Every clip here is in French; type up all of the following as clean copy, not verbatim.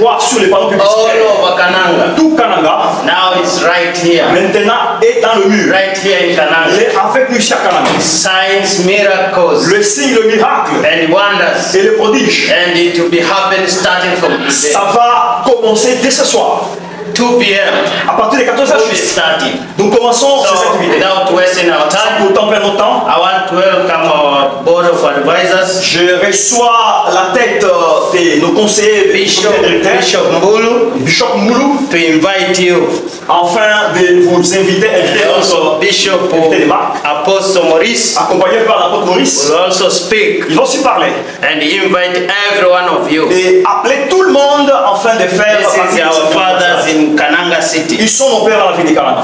voir sur les panneaux publicitaires. Tout Kananga. Now it's right here. Maintenant est dans le mur. Right here in Kananga. Il est avec nous ici à Kananga. Signs, miracles. Le signe, le miracle. And wonders. Et le prodige. And it will be happening starting from today. Ça va commencer dès ce soir. 2 p.m. À partir de 14h, we'll be starting. Nous commençons ces activités. Without wasting our time, sans pourtant perdre notre temps, I want to welcome our board of advisors. Je reçois la tête de nos conseillers, Bishop Moulou, to invite you. Afin de vous inviter notre Bishop Apostle Maurice, accompagné par l'apôtre Maurice, will also speak. Ils vont aussi parler. And invite every one of you. Et appeler tout le monde afin de faire This is our fathers in Kananga City. Ils sont nos pères dans la ville de Kananga.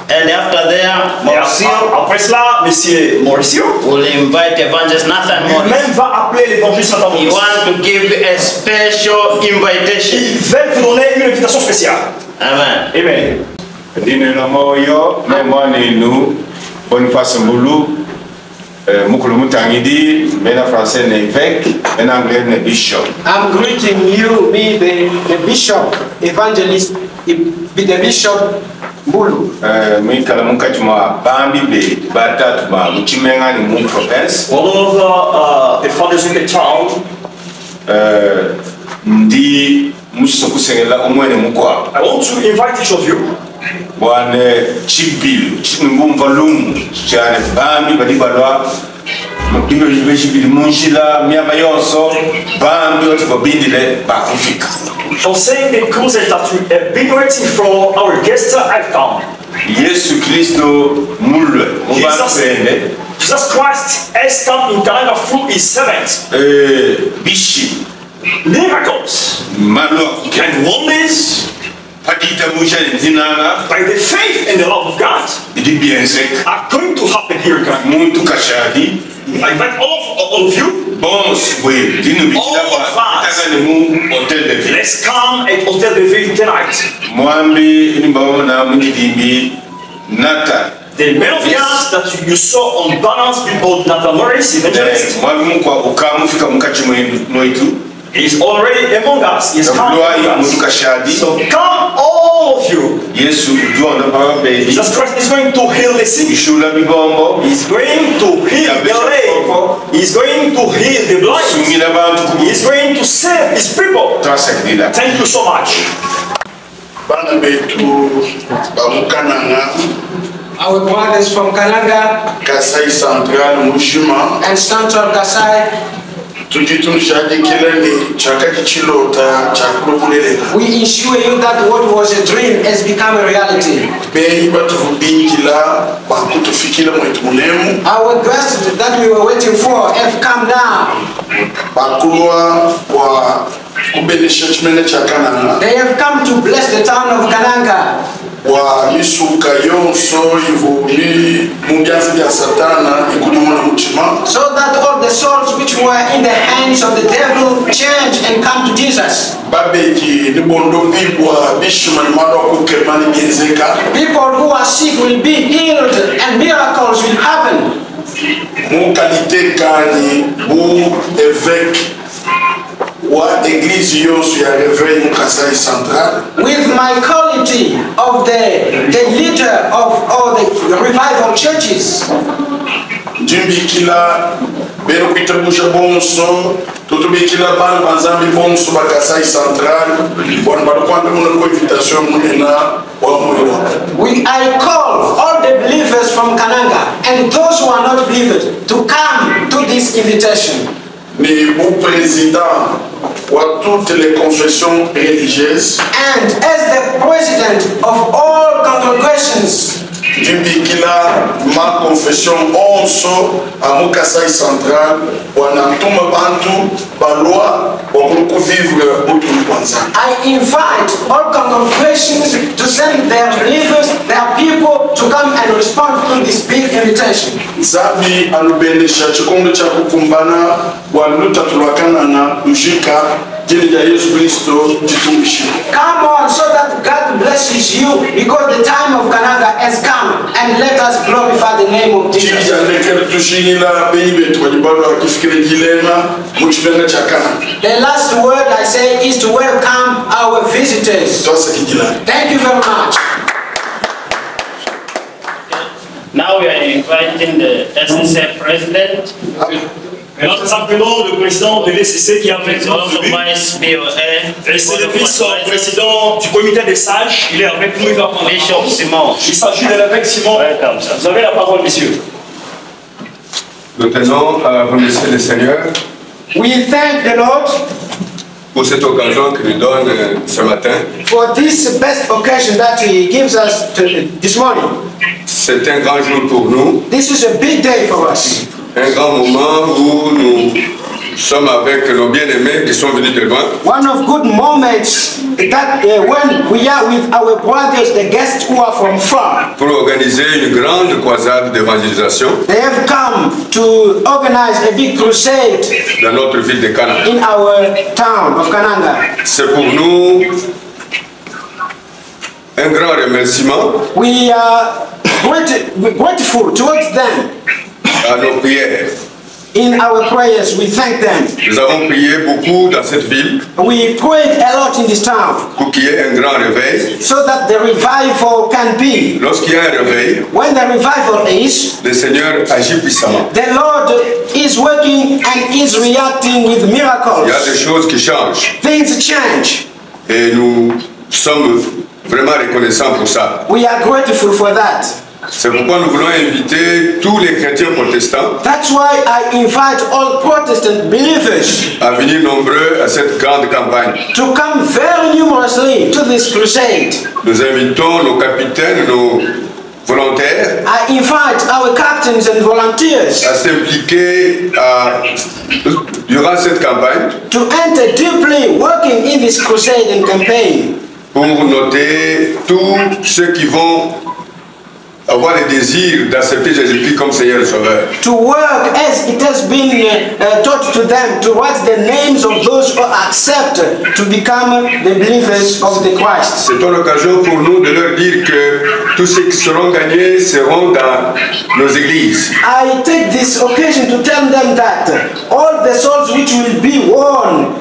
And after there, Mauricio, après cela, Monsieur Mauricio will invite Evangelist Nathan Morris. Lui-même va appeler l'évangéliste Nathan Morris. He wants to give a special invitation. Il veut vous donner une invitation spéciale. Amen. Amen. Dinero moyo memwani nu Boniface Mbulu mukulu mutangidi mena français ne évêque mena anglais ne bishop. I'm greeting you, be the bishop, evangelist, be the bishop Mbulu. Mwikala mukachuma bambi be batatu ba muchimenga ni mu province. All over the fathers in the town. Ndi musokusengela omwene mukwa. I want to invite each of you. Bwane chibilu chinumba lumu chane bambi badibalwa mkibe chibilu munjila miamba yonso bambi otibobindile bakufika. I'm saying because that we have been waiting for our guest have come. Yesu Kristo mulwe mubapende. Jesus Christ has come in Kananga through his servant. Bishi miracles and wonders. By the faith and the love of God are going to happen here in Kananga. I invite all of you. All of us. Let's come at Hotel de Ville tonight. The men of God that you saw on balance before Nathan Morris, evangelist, is already among us. He has come among us. So come all of you. Jesus Christ is going to heal the sick. He's going to heal the lame. He's going to heal the blind. He's going to save his people. Thank you so much. Our brothers from Kananga, Kasai Central, Mushima, and Central Kasai, we ensure you that what was a dream has become a reality. Our guests that we were waiting for have come now. They have come to bless the town of Kananga. So that all the souls which were in the hands of the devil change and come to Jesus. People who are sick will be healed and miracles will happen. With my quality of the leader of all the revival churches, I call all the believers from Kananga and those who are not believers to come to this invitation. Toutes les confessions religieuses, and as the president of all congregations, ma confession also à Mukasai Central, I invite all congregations to send their believers, their people, to come and respond to this big invitation. Zabi anubenisha chikondo cha kukumbana waluta tulwakanana mshika jini ya Yesu Kristo jitumishi. Come on, so that God blesses you, because the time of Kananga has come, and let us glorify the name of Jesus. Jija nekele tushingila beibe twajibalo akifikire jilema mchibenge chakana. The last word I say is to welcome our visitors. Tosa kijila. Thank you very much. Now we are inviting the SSA president. Alors c'est simplement le président de l'ECC qui a avec nous aujourd'hui. Et c'est le vice-président du comité des sages. Il est avec nous, il va prendre Bishop Simon. Il s'agit de l'évêque Simon. Vous avez la parole, messieurs. Nous tenons à remercier le Seigneur We thank the Lord pour cette occasion qu'il nous donne ce matin. for this best occasion that He gives us this morning. C'est un grand jour pour nous, This is a big day for us. un grand moment où nous sommes avec nos bien-aimés qui sont venus de loin. One of good moments that when we are with our brothers, the guests who are from far. Pour organiser une grande croisade d'évangélisation They have come to organize a big crusade dans notre ville de Canaan. in our town of Kananga. C'est pour nous un grand remerciement We are grateful towards them. à nos prières. In our prayers, we thank them. Nous avons prié beaucoup dans cette ville We prayed a lot in this town pour qu'il y ait un grand réveil. so that the revival can be. Lorsqu'il y a un réveil, When the revival is, le Seigneur agit puissamment. the Lord is working and is reacting with Il y a miracles. des choses qui changent Things change. et nous sommes vraiment reconnaissants pour ça. We are grateful for that. C'est pourquoi nous voulons inviter tous les chrétiens protestants That's why I invite all Protestant believers à venir nombreux à cette grande campagne. to come very numerously to this crusade. Nous invitons nos capitaines, nos volontaires I invite our captains and volunteers à s'impliquer durant cette campagne to enter deeply working in this crusade and campaign, pour noter tous ceux qui vont avoir le désir d'accepter Jésus-Christ comme Seigneur et Sauveur. to work as it has been taught to them, to write the names of those who accept to become the believers of the Christ. C'est une occasion pour nous de leur dire que tous ceux qui seront gagnés seront dans nos églises. I take this occasion to tell them that all the souls which will be won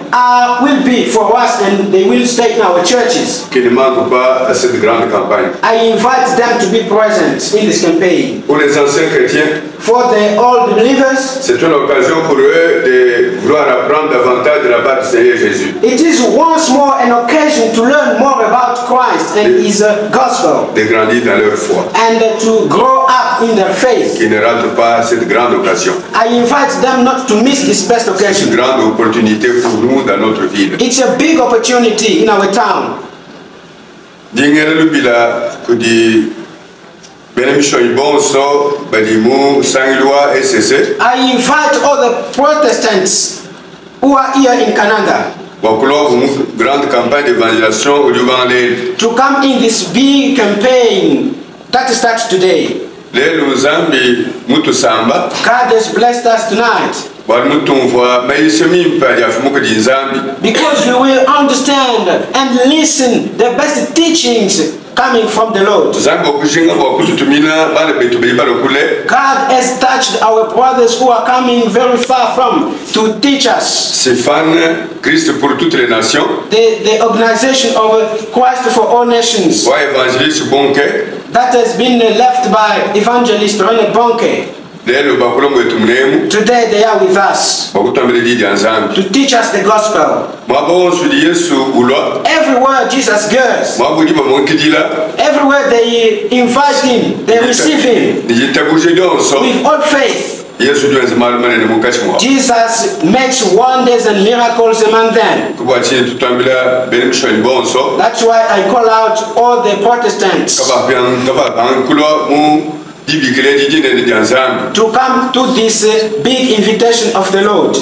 will be for us, and they will stay in our churches. Qui ne manquent pas à cette grande campagne. I invite them to be present in this campaign. Pour les anciens chrétiens, For the old believers, c'est une occasion pour eux de vouloir apprendre davantage de la part du Seigneur Jésus, it is once more an occasion to learn more about Christ and His gospel, de grandir dans leur foi, and to grow up in their faith. qui ne ratent pas cette grande occasion. I invite them not to miss this best C'est occasion. une grande opportunité pour nous dans notre ville. It's a big opportunity in our town. Dingere lubila kudi benemisho ibonso badimu sangilwa SSA I invite all the Protestants who are here in Kananga bakulo une grande campagne d'évangélisation au Libanais. to come in this big campaign that starts today. Lelo Zambi mutu samba God has blessed us tonight bali mutumva mayisemi mpali afumuka di Zambi because we will understand and listen the best teachings coming from the Lord. Zambi okushinga bakututumina bale betu bali kule. God has touched our brothers who are coming very far from to teach us. Stéphane Christ pour toutes les nations The organization of Christ for all nations wa évangéliste bonke that has been left by evangelist René Bonke. lelo bakulo mwetu mnemu Today they are with us bakutambile di Nzambi to teach us the gospel. mwabonso di Yesu ulwa Everywhere Jesus goes, mwabudi bamonkidila everywhere they invite him, they receive him nijitabuje lyonso with all faith. Yesu dyonze malumanene mukati mwa Jesus makes wonders and miracles among them. kubwachini tutambila benemishoni bonso That's why I call out all the Protestants kabakulwa mu to come to this big invitation of the Lord.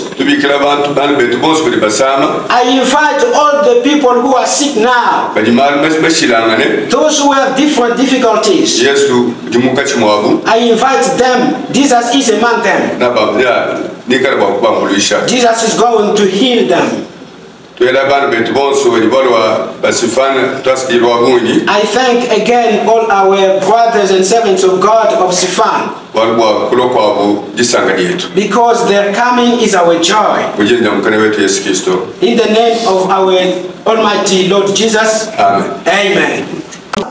I invite all the people who are sick now, those who have different difficulties. I invite them. Jesus is among them. Jesus is going to heal them. I thank again all our brothers and servants of God of Sifan, because their coming is our joy. In the name of our Almighty Lord Jesus, Amen. Amen.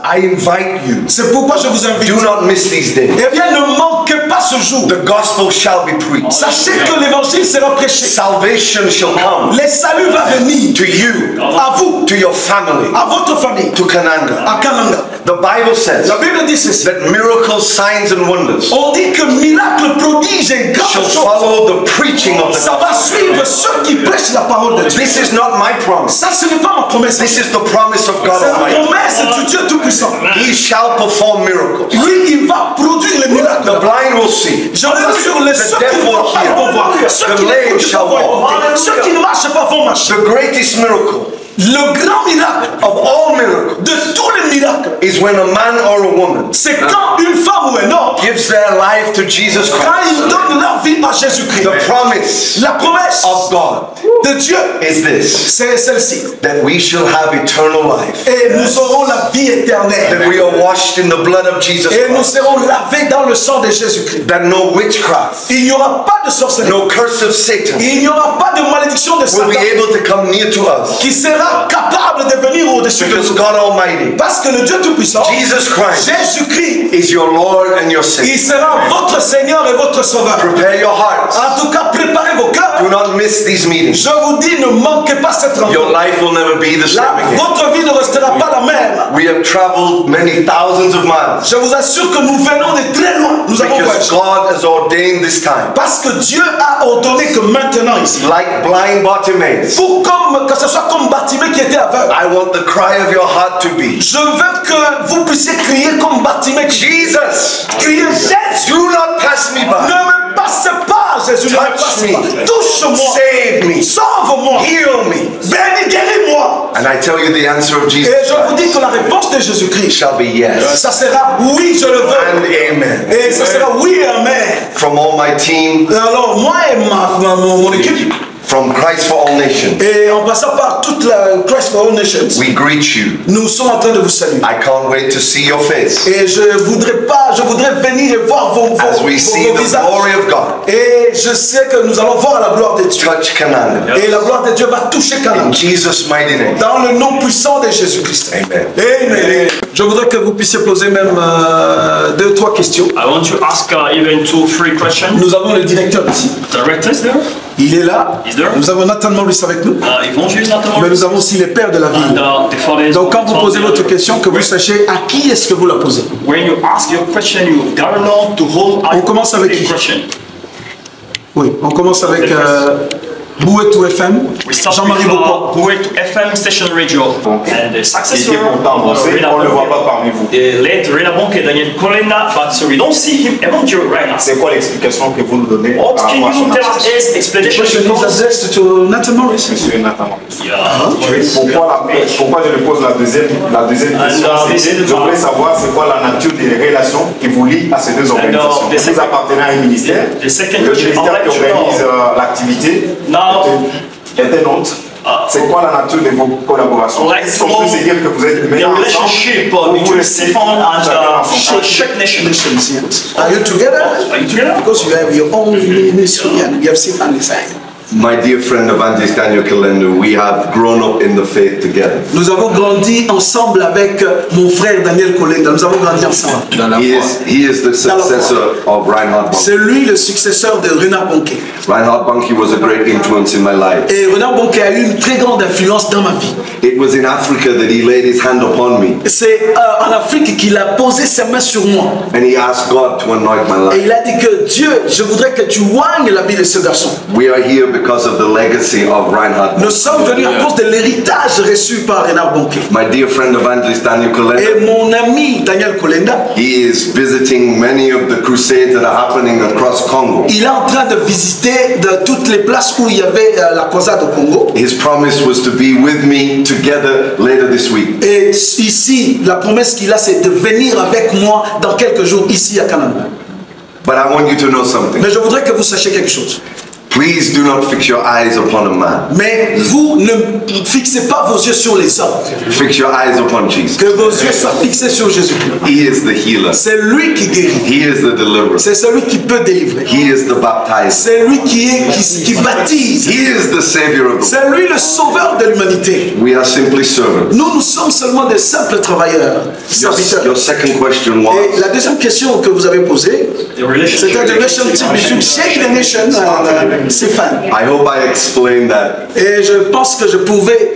I invite you. C'est pourquoi je vous invite. Do not miss these days. Eh bien, ne manquez pas ce jour. The gospel shall be preached. Sachez que l'évangile sera prêché. Salvation shall come. Les saluts va venir. To you. À vous. To your family. À votre famille. To Kananga. À Kananga. The Bible says. La Bible dit ceci. That miracles, signs and wonders. On dit que miracles, prodiges et grandes choses. Shall follow the preaching of the gospel. Ça va suivre ceux qui prêchent la parole de Dieu. This is not my promise. Ça, ce n'est pas ma promesse. This is the promise of God Almighty. C'est la promesse du Dieu Tout-Puissant. He shall perform miracles. Lui, il va produire les miracles. The blind will see. Je rassure les ceux qui ne voient pas vont voir. Ceux qui n'écoutent pas vont écouter. Ceux qui ne marchent pas vont marcher. The greatest miracle. Le grand miracle of all miracles de tous les miracles is when a man or a woman c'est quand une femme ou un homme gives their life to Jesus Christ. Quand ils donnent leur vie à Jésus-Christ. The promise la promesse of God de Dieu is this, c'est celle-ci, that we shall have eternal life, et nous aurons la vie éternelle, that we are washed in the blood of Jesus et Christ, nous serons lavés dans le sang de Jésus-Christ, that no witchcraft, il n'y aura pas de sorcellerie, no curse of Satan, il n'y aura pas de malédiction de Satan will be able to come near to us, qui sera capable de venir au-dessus de nous. God Almighty, parce que le Dieu Tout-Puissant, Jesus Christ, Jésus-Christ, is your Lord and your Savior. Il sera votre Seigneur et votre Sauveur. Prepare your hearts. En tout cas, préparez vos cœurs. Do not miss these meetings. Je vous dis, ne manquez pas cette rencontre. Your life will never be the same again. Votre vie ne restera pas la même. We have traveled many thousands of miles. Je vous assure que nous venons de très loin. Nous avons voyagé. God has ordained this time. Parce que Dieu a ordonné que maintenant ici, like blind Bartimaeus, pour comme que ce soit comme Bartimée qui était aveugle. I want the cry of your heart to be. Je veux que vous puissiez crier comme Bartimée. Jesus, criez Jésus. Do not pass me by. Ne me passe pas, Jésus. Touch me. Touche-moi. Save me. Sauve-moi. Heal me. Bénis, guéris-moi. And I tell you the answer of Jesus. Et je vous dis que la réponse de Jésus-Christ shall be yes. Ça sera oui, je le veux. And amen. Et ça sera oui, amen. From all my team. Alors moi et mon équipe. From Christ for All Nations. Et en passant par toute la Christ for All Nations. We greet you. Nous sommes en train de vous saluer. I can't wait to see your face. Et je voudrais venir et voir vos As we see the visages. glory of God. Et je sais que nous allons voir la gloire de Dieu. Touch Kananga. Et la gloire de Dieu va toucher Kananga. In Jesus' mighty name. Dans le nom puissant de Jésus-Christ. Amen. Amen. Je voudrais que vous puissiez poser même 2-3 questions. I want to ask even 2-3 questions. Nous avons le directeur ici. Director is there? Il est là. Nous avons Nathan Maurice avec nous. Mais nous avons aussi les pères de la ville. Donc quand vous posez votre question, que vous sachiez à qui est-ce que vous la posez. On commence avec qui? Oui, on commence avec Bouetou FM, Jean-Marie Bocon. Bouetou FM Station Radio. And the successor on ne le voit pas parmi vous. The late Rena Bonke, Daniel Kolena, but we don't see him among you right now. C'est quoi l'explication que vous nous donnez? What can you tell us as explanation? The question is addressed to Nathan Morris. Monsieur Nathan Morris. Yeah. Pourquoi je lui pose la deuxième question? Je voulais savoir c'est quoi la nature des relations qui vous lie à ces deux organisations. Vous appartenez à un ministère. Le ministère qui organise l'activité. Est un autre. C'est quoi la nature de vos collaborations? Est-ce qu'on peut se dire que vous êtes meilleurs relationship between Sifan and Czech nations? Are you together? Because you have your own ministry and you have Sifan inside. My dear friend Evangelist Daniel Kilendo, we have grown up in the faith together. Nous avons grandi ensemble avec mon frère Daniel Kolenda. Nous avons grandi ensemble. He is the successor of Reinhard Bonnke. C'est lui le successeur de Reinhard Bonnke. Reinhard Bonnke was a great influence in my life. Et Reinhard Bonnke a eu une très grande influence dans ma vie. It was in Africa that he laid his hand upon me. C'est en Afrique qu'il a posé ses mains sur moi. And he asked God to anoint my Et life. il a dit que Dieu, je voudrais que tu oignes la vie de ce garçon. We are here because of the legacy of Reinhard Bonnke. Nous sommes venus à cause de l'héritage reçu par Reinhard Bonnke. My dear friend Evangelist Daniel Kolenda. Et mon ami Daniel Kolenda. He is visiting many of the crusades that are happening across Congo. Il est en train de visiter de toutes les places où il y avait la croisade au Congo. His promise was to be with me together later this week. Et ici, la promesse qu'il a, c'est de venir avec moi dans quelques jours ici à Canada. But I want you to know something. Mais je voudrais que vous sachiez quelque chose. Please do not fix your eyes upon a man. Mais vous ne fixez pas vos yeux sur les hommes. Fix your eyes upon Jesus. Que vos yeux soient fixés sur Jésus-Christ. He is the healer. C'est lui qui guérit. He is the deliverer. C'est celui qui peut délivrer. He is the baptizer. C'est lui qui baptise. He is the savior of the world. C'est lui le sauveur de l'humanité. We are simply servants. Nous sommes seulement des simples travailleurs. Your second question was. Et la deuxième question que vous avez posée, c'est la relationship between Shake the Nation and Stéphane. I hope I explained that. Et je pense que je pourrais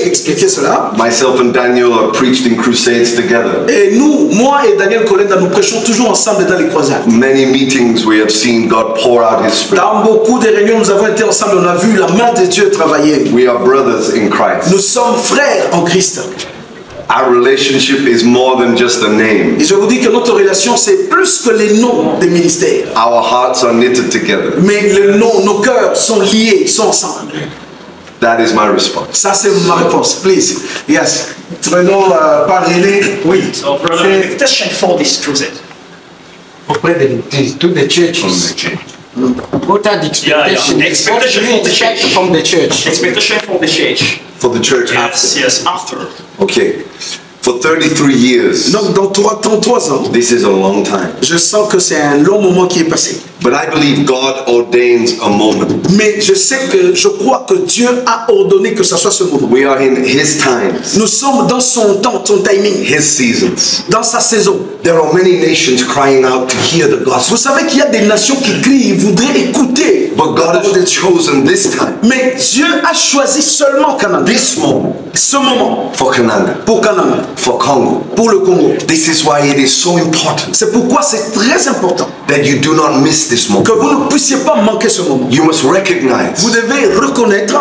expliquer cela. Myself and Daniel have preached in crusades together. Et moi et Daniel Kolenda, nous prêchons toujours ensemble dans les croisades. Many meetings we have seen God pour out His Spirit. Dans beaucoup de réunions, nous avons été ensemble, on a vu la main de Dieu travailler. We are brothers in Christ. Nous sommes frères en Christ. Our relationship is more than just a name. Et je vous dis que notre relation, c'est plus que les noms des ministères. Our hearts are knitted together. Mais les noms, nos cœurs sont liés, sont ensemble. That is my response. Ça, c'est ma réponse. Please. Yes. Prenons par René. Oui. So, brother, expectation for this crusade. Auprès de to the churches. What are the expectations? Expectation What do you expect from the church? Expectation for the church. For the church after. Yes, after. Okay. For 33 years. Donc dans 33 ans. This is a long time. Je sens que c'est un long moment qui est passé. But I believe God ordains a moment. Mais je crois que Dieu a ordonné que ça soit ce moment. We are in His times. Nous sommes dans son temps, son timing. His seasons. Dans sa saison. There are many nations crying out to hear the gospel. Vous savez qu'il y a des nations qui crient, ils voudraient écouter. But God has chosen this time. Mais Dieu a choisi seulement Canada. This moment. Ce moment. For Canada. Pour Canada. For Congo. Pour le Congo. This is why it is so important. C'est pourquoi c'est très important. That you do not miss this moment. Que vous ne puissiez pas manquer ce moment. You must recognize. Vous devez reconnaître.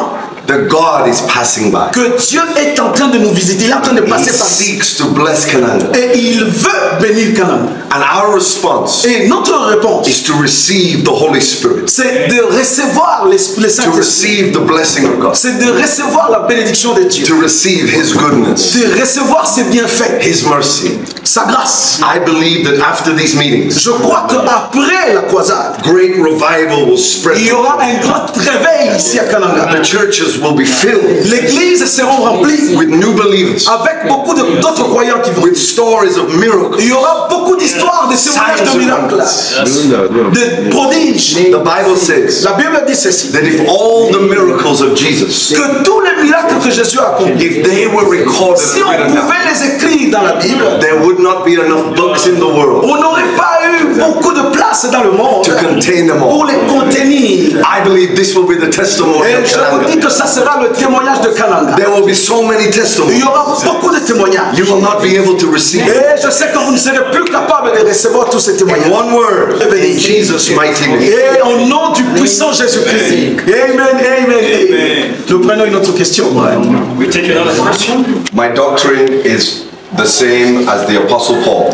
That God is passing by. Que Dieu est en train de nous visiter, il est en train de passer par ici. He seeks to bless Canada. Et il veut bénir Canada. And our response. Et notre réponse. Is to receive the Holy Spirit. C'est de recevoir l'Esprit Saint. To receive the blessing of God. C'est de recevoir la bénédiction de Dieu. To receive His goodness. De recevoir ses bienfaits. His mercy. Sa grâce. I believe that after these meetings. Je crois que après la croisade. Great revival will spread. Il y aura un grand réveil ici à Canada. The churches will be filled. L'église seront remplies with new believers. Avec beaucoup d'autres croyants qui vont. With stories of miracles. Il y aura beaucoup d'histoires de témoignages de miracles. De prodiges. The Bible says. La Bible dit ceci. That if all the miracles of Jesus. Que tous les miracles que Jésus a accomplis. If they were recorded. Si on pouvait les écrire dans la Bible. There would not be enough books in the world. On n'aurait pas eu beaucoup de place dans le monde. To contain them all. Pour les contenir. I believe this will be the testimony of Canada. Je vous dis que ça sera le témoignage de Kananga. There will be so many testimonies. Il y aura beaucoup de témoignages. You will not be able to receive. Et je sais que vous ne serez plus capable de recevoir tous ces témoignages. In one word, in Jesus' mighty name. Et au nom du puissant Jésus-Christ. Amen, amen, amen. Nous prenons une autre question. We take another question. My doctrine is the same as the Apostle Paul.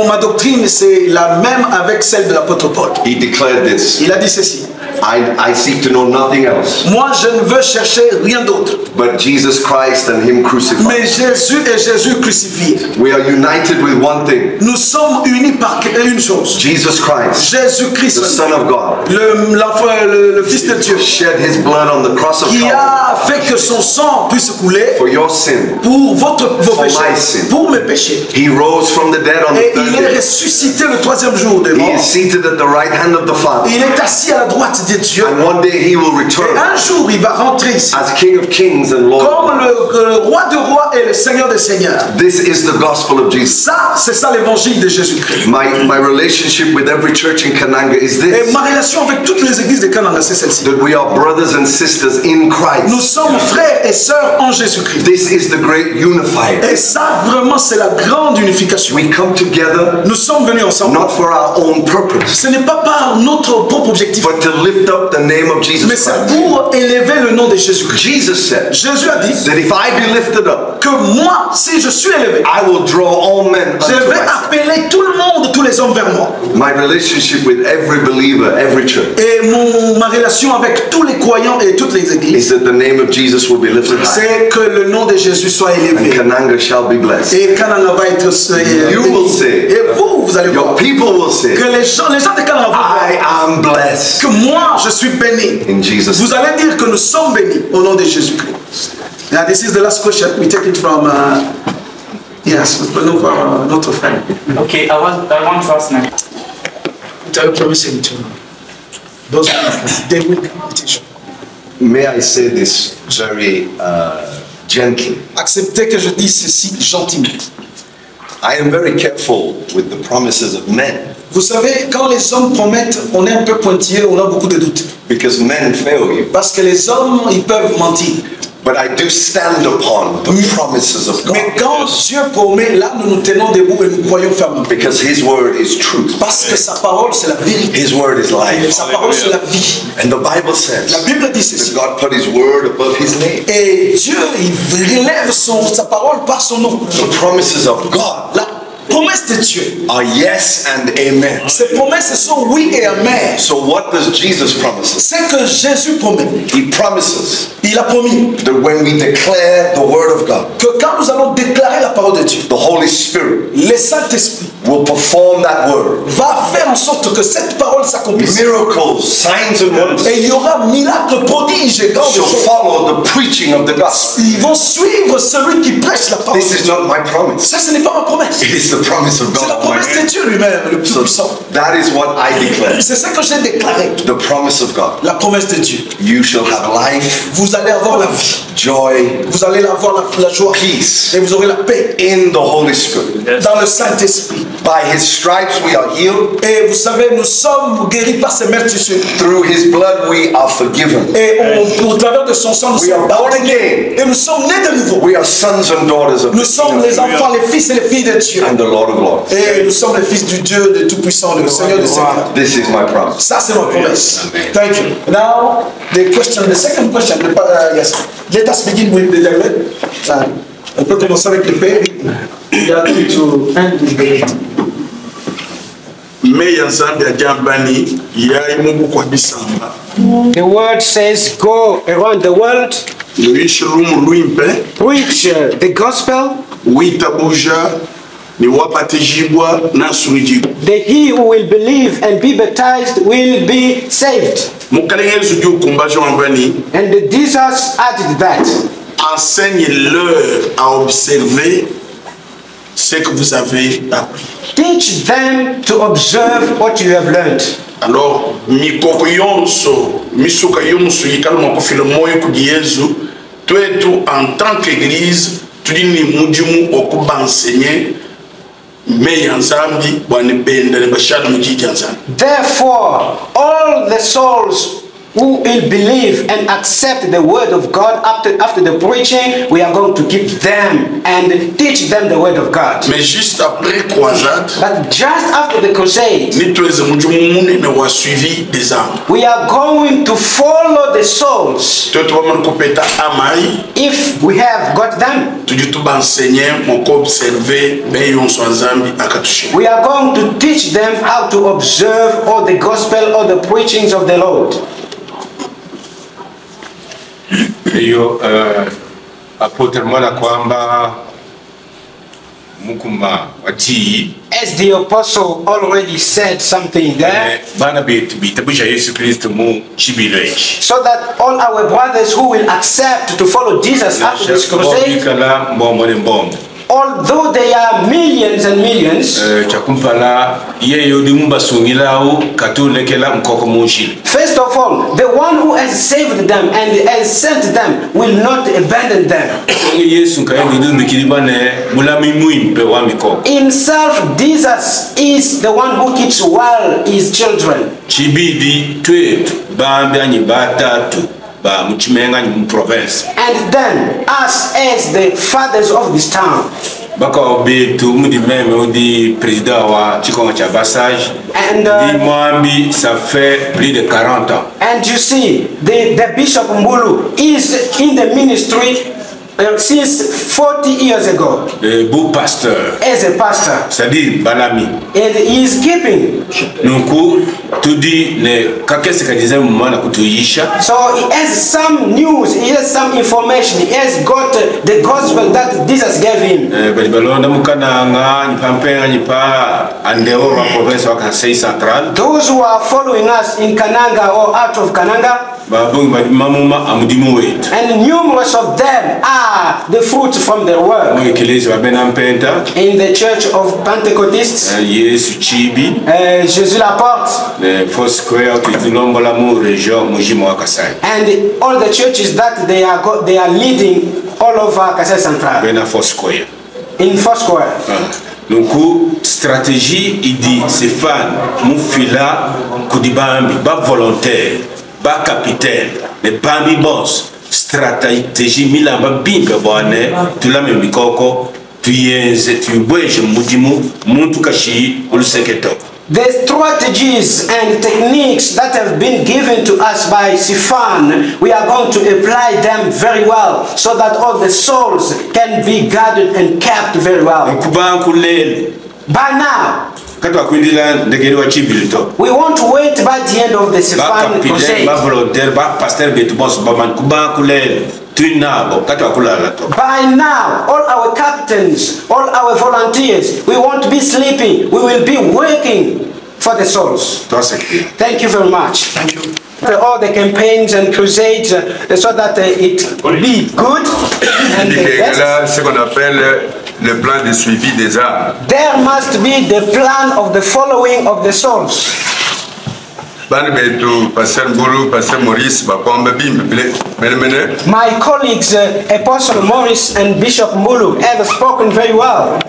Ma doctrine c'est la même avec celle de l'apôtre Paul. He declared this. Il a dit ceci. I seek to know nothing else. Moi, je ne veux chercher rien d'autre. But Jesus Christ and Him crucified. Mais Jésus et Jésus crucifié. We are united with one thing. Nous sommes unis par une chose. Jesus Christ. Jésus-Christ. The Son of God. Le Fils de Dieu. Shed His blood on the cross of Calvary. Qui a fait que son sang puisse couler. For your sin. Pour vos péchés. My sin. Pour mes péchés. He rose from the dead on the third day. Et il est ressuscité le troisième jour des morts. He is seated at the right hand of the Father. Il est assis à la droite de Dieu. And one day He will return. Et un jour il va rentrer ici. As King of Kings and Lord. Comme le roi de rois et le Seigneur des seigneurs. This is the gospel of Jesus. Ça, c'est ça l'évangile de Jésus-Christ. My relationship with every church in Kananga is this. Et ma relation avec toutes les églises de Kananga c'est celle-ci. That we are brothers and sisters in Christ. Nous sommes frères et sœurs en Jésus-Christ. This is the great unifier. Et ça vraiment c'est la grande unification. We come together. Nous sommes venus ensemble. Not for our own purpose. Ce n'est pas par notre propre objectif. But to lift lift up the name of Jesus Mais c'est Christ. pour élever le nom de Jésus-Christ. Jesus said Jésus a dit that if I be lifted up, que moi, si je suis élevé, I will draw all men je unto vais myself. appeler tout le monde, tous les hommes vers moi. My relationship with every believer, every church, Et ma relation avec tous les croyants et toutes les églises, is that the name of Jesus will be lifted high, c'est que le nom de Jésus soit and élevé. Kananga shall be blessed. Et Canaan va être You will béni. say, Et vous allez voir your people will say, que les gens de Canaan vont I voir am blessed que moi, je suis béni. in Jesus' Vous name. allez dire que nous sommes bénis au nom de Jésus-Christ. Now, this is the last question. We take it from, yes, notre frère. Okay, I want to ask now. I promise him to. Those they will invitation. May I say this very gently? Acceptez que je dise ceci gentiment. I am very careful with the promises of men, Vous savez, quand les hommes promettent, on est un peu pointilleux, on a beaucoup de doutes. because men fail you. Parce que les hommes, ils peuvent mentir. But I do stand upon the promises of God, Mais quand Dieu promet, là, nous nous tenons debout et nous croyons fermement. because His word is truth. Parce que sa parole, c'est la vérité. His word is Et life. sa parole, c'est la vie. And the Bible says La Bible dit that ceci. God put His word above His name. Et Dieu, il relève sa parole par son nom. The promises of God La promesse de Dieu. are yes and amen. Ces promesses sont oui et amen. So what does Jesus promise us? C'est que Jésus promet. He promises Il a promis that when we declare the word of God, que quand nous allons déclarer la parole de Dieu, the Holy Spirit le Saint-Esprit will perform that word. va faire en sorte que cette parole s'accomplisse. Miracles, signs and wonders Et il y aura miracles, prodiges et grandes shall choses. follow the preaching of the gospel. Ils vont suivre celui qui prêche la parole. This is not my promise. Ça, ce n'est pas ma promesse. It is the promise of C'est la God. promesse de Dieu lui-même, le So Tout-Puissant. that is what I declare. C'est ça que j'ai déclaré. The promise of God. La promesse de Dieu. You shall have life, Vous allez avoir la vie. joy, Vous allez avoir la joie. peace Et vous aurez la paix in the Holy Spirit. dans le Saint-Esprit. By His stripes we are healed. Et vous savez, nous sommes guéris par ses meurtrissures. Through His blood we are forgiven. Et au travers de son sang, nous We are sommes born pardonnés. again. Et nous sommes nés de nouveau. We are sons and daughters of Nous the sommes King les of enfants, les fils et les filles de Dieu. and the Lord of Lords. Et nous sommes les fils du Dieu, de Tout-Puissant, le Seigneur des Seigneurs. This is my promise. Ça, c'est ma promesse. Thank you. Now, the second question. Yes. Let us begin with the direct. On peut commencer avec le Père. We are going to end with the The word says, go around the world, preach the gospel. That he who will believe and be baptized will be saved. And Jesus added that. Enseigne-leur à observer ce que vous avez appris. Teach them to observe what you have learned. Alors, mikoko yonso, misuka yonso yikalo makofilo moyo kudi Yesu, twetu en tant qu'église, tudi ni mudimu okuba enseigner me yanzambi bwane benda ne bashadu mukiki yanzambi. Therefore, all the souls who will believe and accept the word of God after the preaching, we are going to keep them and teach them the word of God. Mais juste après croisade, But just after the crusade, ni tuweze mudimu munene wa suivi des âmes. we are going to follow the souls. Twetu wama kupeta amai, If we have got them, tudi tuba enseigner moko observer me yonso yanzambi akatushi. we are going to teach them how to observe all the gospel or the preachings of the Lord. Hiyo apotre mwana kwamba mukuma watii As the apostle already said something there, bana bitabisha Yesu Kristo mu chibiro echi so that all our brothers who will accept to follow Jesus after this crusade, kala mbombo ne mbombo although they are millions and millions, chakumpala yeyo dimba sungilao katulekela mkoko munshili. First of all, the one who has saved them and has sent them will not abandon them. Himself, Jesus is the one who keeps well his children. Chibidi twetu bambi anyi batatu ba muchimenga ni province. And then us as the fathers of this town, Bako betu mudi même di président wa Chikonga Chabassage. And Mwambi, ça fait plus de 40 ans. And you see, the Bishop Mbulu is in the ministry since 40 years ago. Beau pasteur. As a pastor. C'est-à-dire Banami. And he is keeping. Nuku tudi ne kakese kadize mwana kutuisha. So he has some news, he has some information, he has got the gospel that Jesus gave him. Balonda mukananga nipampenga nipa andeo wa province wa Kasai Central. Those who are following us in Kananga or out of Kananga. And numerous of them are the fruit from their work. In the church of Pentecostals, Jésus la porte. And all the churches that they are leading all over Kasai Central. In Foursquare. Donc, stratégie, il dit, c'est fan, moufila, koudibambi, pas volontaire. Ba capitaine, les bambi boss, stratégie milamba bimbe boane, tu la même bikoko, tu boeje mudimu, muntu kashi, ulu seketo. The strategies and techniques that have been given to us by Sifan, we are going to apply them very well so that all the souls can be guarded and kept very well. By now, we want to wait by the end of the Sifan crusade. By now, all our captains, all our volunteers, we won't be sleeping. We will be working for the souls. Thank you very much. Thank you. All the campaigns and crusades so that it will be good and the best. Ce qu'on appelle le plan de suivi des âmes. There must be the plan of the following of the souls. Pastor Mbulu, Pastor Maurice, my colleagues, Apostle Maurice and Bishop Mbulu, have spoken very well.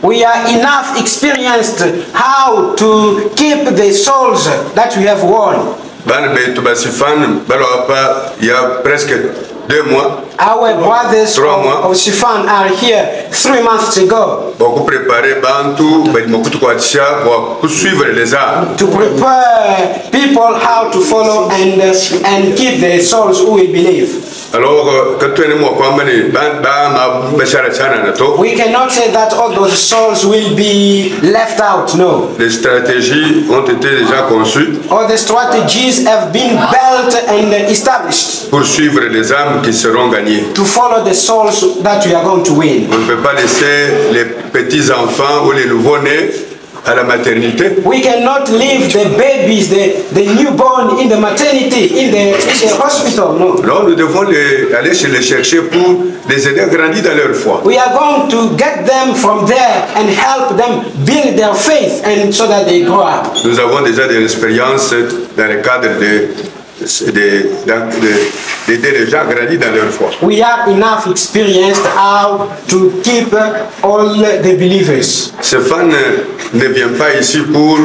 We are enough experienced how to keep the souls that we have won. Il y a presque 2 mois. Our brothers of Sifan are here 3 months ago. To prepare people how to follow and keep the souls who will believe. Alors, we cannot say that all those souls will be left out, no. Les stratégies ont été déjà conçues. All the strategies have been built and established. Pour suivre les âmes qui seront gagnées. To follow the souls that we are going to win. On ne peut pas laisser les petits enfants ou les nouveau-nés à la maternité. We cannot leave the babies, the newborn in the maternity, in the hospital, no. Non, nous devons aller les chercher pour les aider à grandir dans leur foi. We are going to get them from there and help them build their faith and so that they grow up. Nous avons déjà de l'expérience dans le cadre d'aider les gens à grandir dans leur foi. We are enough experienced how to keep all the believers. Sifan ne vient pas ici pour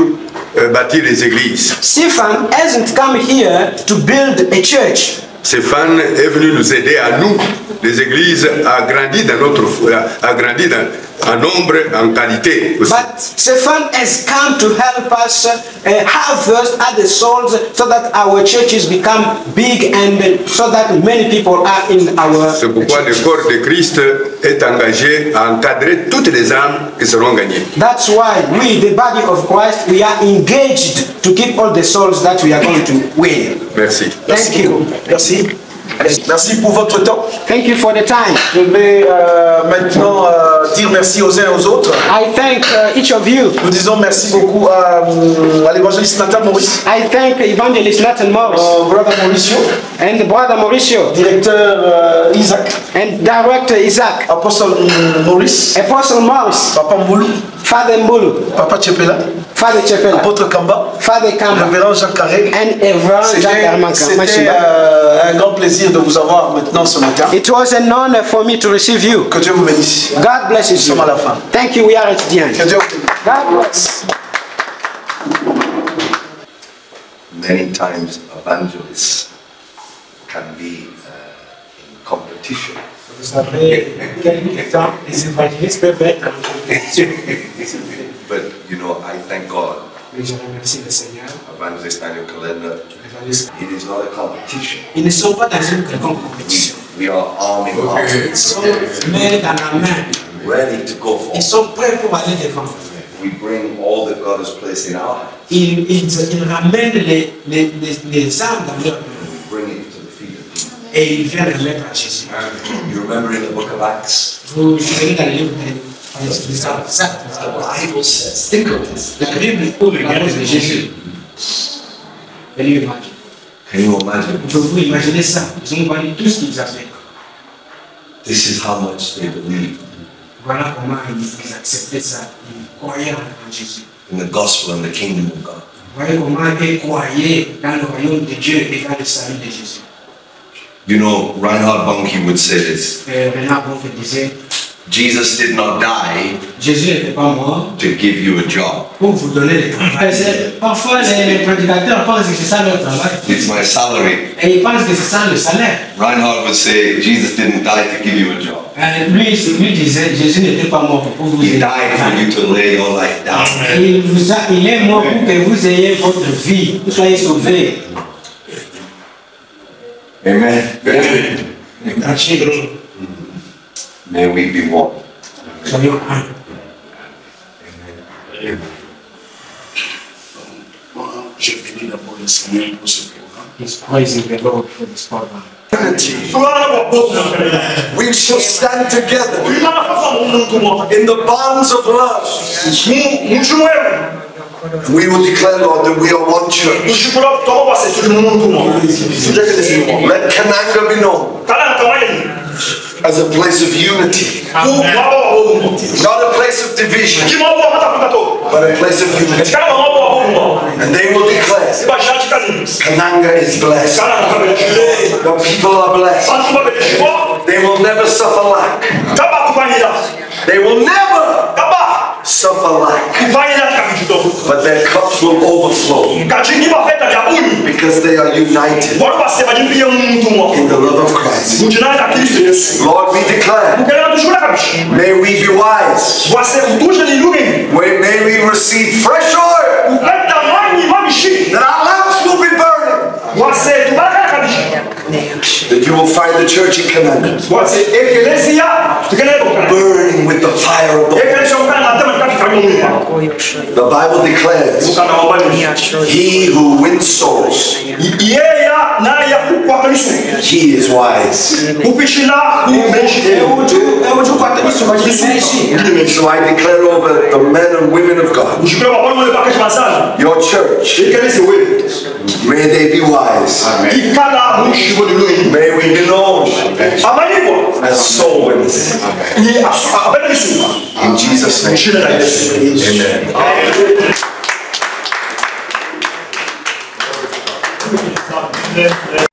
bâtir les églises. Sifan hasn't come here to build a church. Sifan est venu nous aider à nous, les églises, à grandir dans notre foi, à grandir en nombre, en qualité aussi. But Sifan has come to help us harvest other souls so that our churches become big and so that many people are in our C'est pourquoi le corps de Christ est engagé à encadrer toutes les âmes qui seront gagnées. That's why we, the body of Christ, we are engaged to keep all the souls that we are going to win. Merci. Thank you. Merci. Merci pour votre temps. Thank you for the time. Je vais maintenant dire merci aux uns et aux autres. I thank each of you. Nous disons merci beaucoup à l'évangéliste Nathan Maurice. I thank Evangelist Nathan Maurice. Brother Mauricio. And Brother Mauricio. Directeur Isaac. And Director Isaac. Apostle Maurice. Apostle Maurice. Papa Mbulu. Father Mbulu. Papa Chepela. Father Chepela. Apôtre Kamba. Father Kamba. Révérend Jacques Carré. And Révérend Jacques Carmanka. C'était un grand plaisir de vous avoir maintenant ce matin. It was an honor for me to receive you. Que Dieu vous bénisse. God bless you. Nous sommes à la fin. Thank you. We are at the end. Que Dieu vous bénisse. God bless. Many times evangelists can be competition. Vous savez, quelque temps, les évangélistes peuvent être en compétition. But, you know, I thank God. Mais je remercie le Seigneur. Evangelist Daniel Kalenda. It is not a competition. Ils ne sont pas dans une quelconque compétition. We are arming Ils sont main dans la main. ready to go forward. Ils sont prêts pour aller devant. We bring all that God has placed in our hands. Ils ramènent les armes dans leur main. Bring it to the feet of Jesus. Et ils viennent les mettre à Jésus. You remember in the book of Acts? Vous vous souvenez dans le livre des Actes. The Bible says, think of this. La Bible ouvre la bouche de Jésus. Can you imagine? Can you imagine? Pouvez-vous imaginer ça? Ils ont vendu tout ce qu'ils avaient. This is how much they believe Voilà comment ils acceptaient ça. Ils croyaient en Jésus. in the gospel and the kingdom of God. Voyez comment ils croyaient dans le royaume de Dieu et dans le salut de Jésus. You know, Reinhard Bonnke would say this. Reinhard Bonnke disait, Jesus did not die Jésus n'était pas mort to give you a job. pour vous donner le travail. Parfois, les prédicateurs pensent que c'est ça leur travail. It's my salary. Et ils pensent que c'est ça le salaire. Reinhard would say, Jesus didn't die to give you a job. Lui disait, Jésus n'était pas mort pour vous He aider. died for you to lay your life down. Il est mort pour que vous ayez votre vie, que vous soyez sauvés. Amen. Amen. May we be one. Soyons un. Je bénis d'abord le Seigneur pour ce programme. He's praising the Lord for this program. We shall stand together in the bonds of love. We will declare, Lord, that we are one church. Let Kananga be known as a place of unity, not a place of division, but a place of unity. And they will declare, Kananga is blessed. The people are blessed. They will never suffer lack. They will never suffer lack. But their cups will overflow because they are united in the love of Christ. Lord, we declare, may we be wise. May we receive fresh oil, that our lamps will be burning, that you will find the church in Canaan burning with the fire of the Lord. The Bible declares, he who wins souls, he is wise. So I declare over the men and women of God, your church, may they be wise. May we be known as soul winners. In Jesus' name, amen.